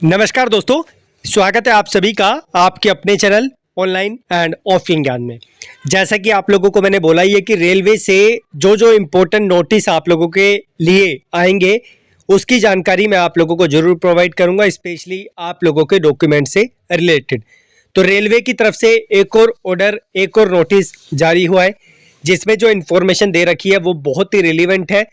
नमस्कार दोस्तों, स्वागत है आप सभी का आपके अपने चैनल ऑनलाइन एंड ऑफलाइन ज्ञान में। जैसा कि आप लोगों को मैंने बोला ही है कि रेलवे से जो इम्पोर्टेंट नोटिस आप लोगों के लिए आएंगे उसकी जानकारी मैं आप लोगों को जरूर प्रोवाइड करूंगा, स्पेशली आप लोगों के डॉक्यूमेंट से रिलेटेड। तो रेलवे की तरफ से एक और ऑर्डर, एक और नोटिस जारी हुआ है जिसमें जो इन्फॉर्मेशन दे रखी है वो बहुत ही रिलीवेंट है।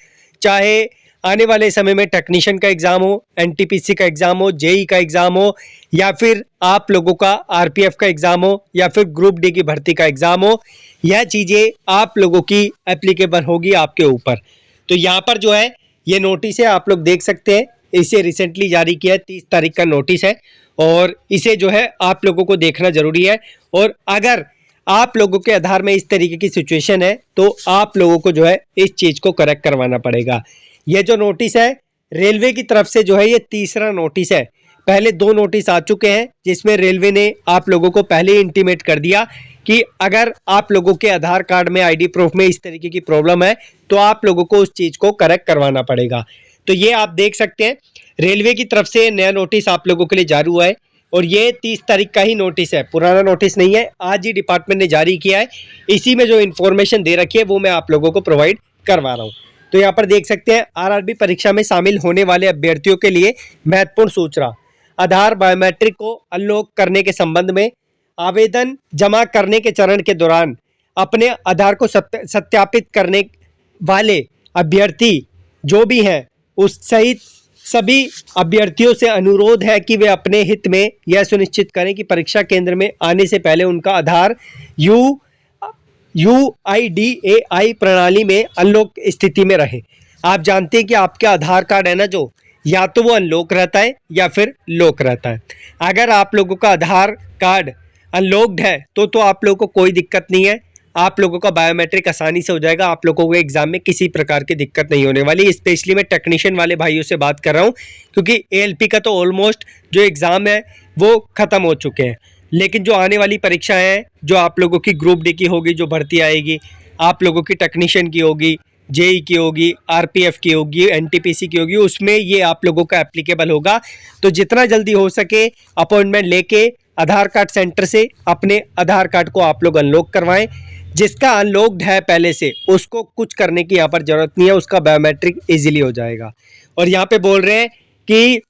चाहे आने वाले समय में टेक्नीशियन का एग्जाम हो, एनटीपीसी का एग्जाम हो, जेई का एग्जाम हो, या फिर आप लोगों का आरपीएफ का एग्जाम हो, या फिर ग्रुप डी की भर्ती का एग्जाम हो, यह चीजें आप लोगों की एप्लीकेबल होगी आपके ऊपर। तो यहाँ पर जो है ये नोटिस है, आप लोग देख सकते हैं, इसे रिसेंटली जारी किया है, 30 तारीख का नोटिस है और इसे जो है आप लोगों को देखना जरूरी है। और अगर आप लोगों के आधार में इस तरीके की सिचुएशन है तो आप लोगों को जो है इस चीज को करेक्ट करवाना पड़ेगा। ये जो नोटिस है रेलवे की तरफ से जो है ये तीसरा नोटिस है। पहले 2 नोटिस आ चुके हैं जिसमें रेलवे ने आप लोगों को पहले ही इंटीमेट कर दिया कि अगर आप लोगों के आधार कार्ड में आईडी प्रूफ में इस तरीके की प्रॉब्लम है तो आप लोगों को उस चीज को करेक्ट करवाना पड़ेगा। तो ये आप देख सकते हैं रेलवे की तरफ से नया नोटिस आप लोगों के लिए जारी हुआ है और ये 30 तारीख का ही नोटिस है, पुराना नोटिस नहीं है, आज ही डिपार्टमेंट ने जारी किया है। इसी में जो इन्फॉर्मेशन दे रखी है वो मैं आप लोगों को प्रोवाइड करवा रहा हूँ। तो यहाँ पर देख सकते हैं आरआरबी परीक्षा में शामिल होने वाले अभ्यर्थियों के लिए महत्वपूर्ण सूचना। आधार बायोमेट्रिक को अनलॉक करने के संबंध में आवेदन जमा करने के चरण के दौरान अपने आधार को सत्यापित करने वाले अभ्यर्थी जो भी हैं उस सहित सभी अभ्यर्थियों से अनुरोध है कि वे अपने हित में यह सुनिश्चित करें कि परीक्षा केंद्र में आने से पहले उनका आधार UIDAI प्रणाली में अनलॉक स्थिति में रहे। आप जानते हैं कि आपका आधार कार्ड है ना, जो या तो वो अनलॉक रहता है या फिर लॉक रहता है। अगर आप लोगों का आधार कार्ड अनलॉक्ड है तो आप लोगों को कोई दिक्कत नहीं है, आप लोगों का बायोमेट्रिक आसानी से हो जाएगा, आप लोगों को एग्जाम में किसी प्रकार की दिक्कत नहीं होने वाली। स्पेशली मैं टेक्नीशियन वाले भाइयों से बात कर रहा हूँ क्योंकि ALP का तो ऑलमोस्ट जो एग्ज़ाम है वो ख़त्म हो चुके हैं, लेकिन जो आने वाली परीक्षाएं हैं जो आप लोगों की ग्रुप डी की होगी, जो भर्ती आएगी, आप लोगों की टेक्नीशियन की होगी, जेई की होगी, आरपीएफ की होगी, एनटीपीसी की होगी, उसमें ये आप लोगों का एप्लीकेबल होगा। तो जितना जल्दी हो सके अपॉइंटमेंट लेके आधार कार्ड सेंटर से अपने आधार कार्ड को आप लोग अनलॉक करवाएं। जिसका अनलॉक्ड है पहले से उसको कुछ करने की यहाँ पर जरूरत नहीं है, उसका बायोमेट्रिक इजीली हो जाएगा। और यहाँ पे बोल रहे हैं कि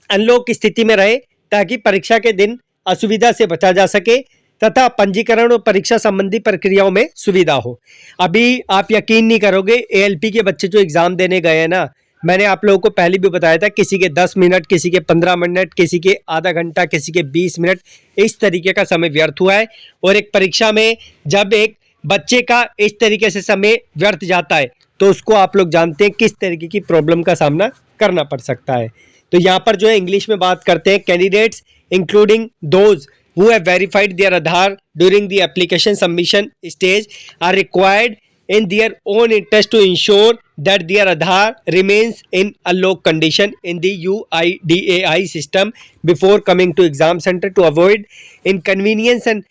अनलॉक स्थिति में रहे ताकि परीक्षा के दिन असुविधा से बचा जा सके तथा पंजीकरण और परीक्षा संबंधी प्रक्रियाओं में सुविधा हो। अभी आप यकीन नहीं करोगे, ALP के बच्चे जो एग्जाम देने गए हैं ना, मैंने आप लोगों को पहले भी बताया था, किसी के 10 मिनट, किसी के 15 मिनट, किसी के आधा घंटा, किसी के 20 मिनट, इस तरीके का समय व्यर्थ हुआ है। और एक परीक्षा में जब एक बच्चे का इस तरीके से समय व्यर्थ जाता है तो उसको आप लोग जानते हैं किस तरीके की प्रॉब्लम का सामना करना पड़ सकता है। तो यहाँ पर जो है इंग्लिश में बात करते हैं, candidates including those who have verified their Aadhaar during the application submission stage are required in their own interest to ensure that their Aadhaar remains in unlocked condition in the UIDAI system before coming to exam center to avoid inconvenience and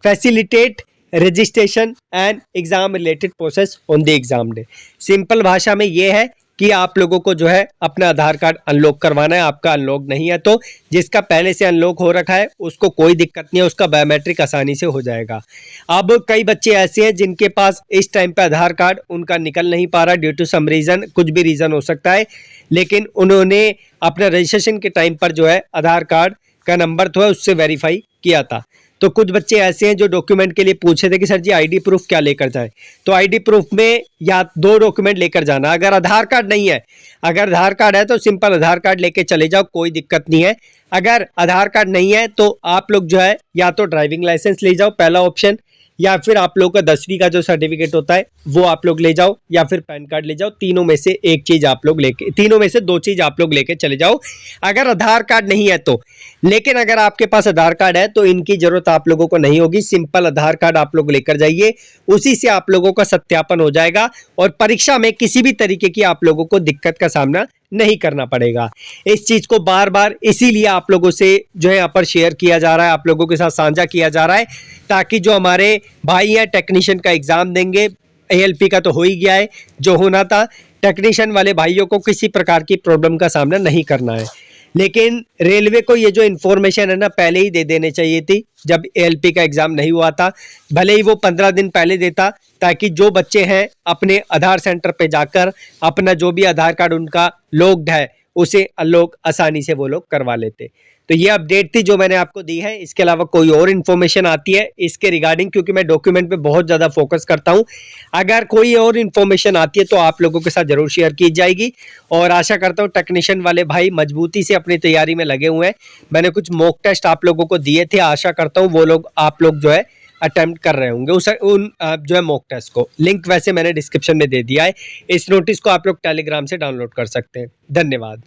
facilitate registration and exam related process on the exam day। Simple भाषा में ये है कि आप लोगों को जो है अपना आधार कार्ड अनलॉक करवाना है। आपका अनलॉक नहीं है तो जिसका पहले से अनलॉक हो रखा है उसको कोई दिक्कत नहीं है, उसका बायोमेट्रिक आसानी से हो जाएगा। अब कई बच्चे ऐसे हैं जिनके पास इस टाइम पे आधार कार्ड उनका निकल नहीं पा रहा ड्यू टू सम रीज़न, कुछ भी रीज़न हो सकता है, लेकिन उन्होंने अपना रजिस्ट्रेशन के टाइम पर जो है आधार कार्ड का नंबर तो है उससे वेरीफाई किया था। तो कुछ बच्चे ऐसे हैं जो डॉक्यूमेंट के लिए पूछे थे कि सर जी आईडी प्रूफ क्या लेकर जाए। तो आईडी प्रूफ में या 2 डॉक्यूमेंट लेकर जाना, अगर आधार कार्ड नहीं है, अगर आधार कार्ड है तो सिंपल आधार कार्ड लेके चले जाओ, कोई दिक्कत नहीं है। अगर आधार कार्ड नहीं है तो आप लोग जो है या तो ड्राइविंग लाइसेंस ले जाओ, पहला ऑप्शन, या फिर आप लोग का 10वीं का जो सर्टिफिकेट होता है वो आप लोग ले जाओ, या फिर पैन कार्ड ले जाओ। तीनों में से एक चीज आप लोग लेके, तीनों में से 2 चीज आप लोग लेके चले जाओ अगर आधार कार्ड नहीं है तो। लेकिन अगर आपके पास आधार कार्ड है तो इनकी जरूरत आप लोगों को नहीं होगी, सिंपल आधार कार्ड आप लोग लेकर जाइए, उसी से आप लोगों का सत्यापन हो जाएगा और परीक्षा में किसी भी तरीके की आप लोगों को दिक्कत का सामना नहीं करना पड़ेगा। इस चीज को बार बार इसीलिए आप लोगों से जो है यहाँ पर शेयर किया जा रहा है, आप लोगों के साथ साझा किया जा रहा है, ताकि जो हमारे भाई हैं टेक्नीशियन का एग्जाम देंगे, ALP का तो हो ही गया है, जो होना था टेक्नीशियन वाले भाइयों को किसी प्रकार की प्रॉब्लम का सामना नहीं करना है। लेकिन रेलवे को ये जो इन्फॉर्मेशन है ना पहले ही दे देने चाहिए थी जब एएलपी का एग्जाम नहीं हुआ था। भले ही वो 15 दिन पहले देता, ताकि जो बच्चे हैं अपने आधार सेंटर पे जाकर अपना जो भी आधार कार्ड उनका लॉग्ड है उसे लोग आसानी से वो लोग करवा लेते। तो ये अपडेट थी जो मैंने आपको दी है। इसके अलावा कोई और इन्फॉर्मेशन आती है इसके रिगार्डिंग, क्योंकि मैं डॉक्यूमेंट पे बहुत ज़्यादा फोकस करता हूँ, अगर कोई और इन्फॉर्मेशन आती है तो आप लोगों के साथ जरूर शेयर की जाएगी। और आशा करता हूँ टेक्नीशियन वाले भाई मजबूती से अपनी तैयारी में लगे हुए हैं। मैंने कुछ मॉक टेस्ट आप लोगों को दिए थे, आशा करता हूँ वो लोग आप लोग जो है अटेम्प्ट कर रहे होंगे उन जो है मॉक टेस्ट को। लिंक वैसे मैंने डिस्क्रिप्शन में दे दिया है। इस नोटिस को आप लोग टेलीग्राम से डाउनलोड कर सकते हैं। धन्यवाद।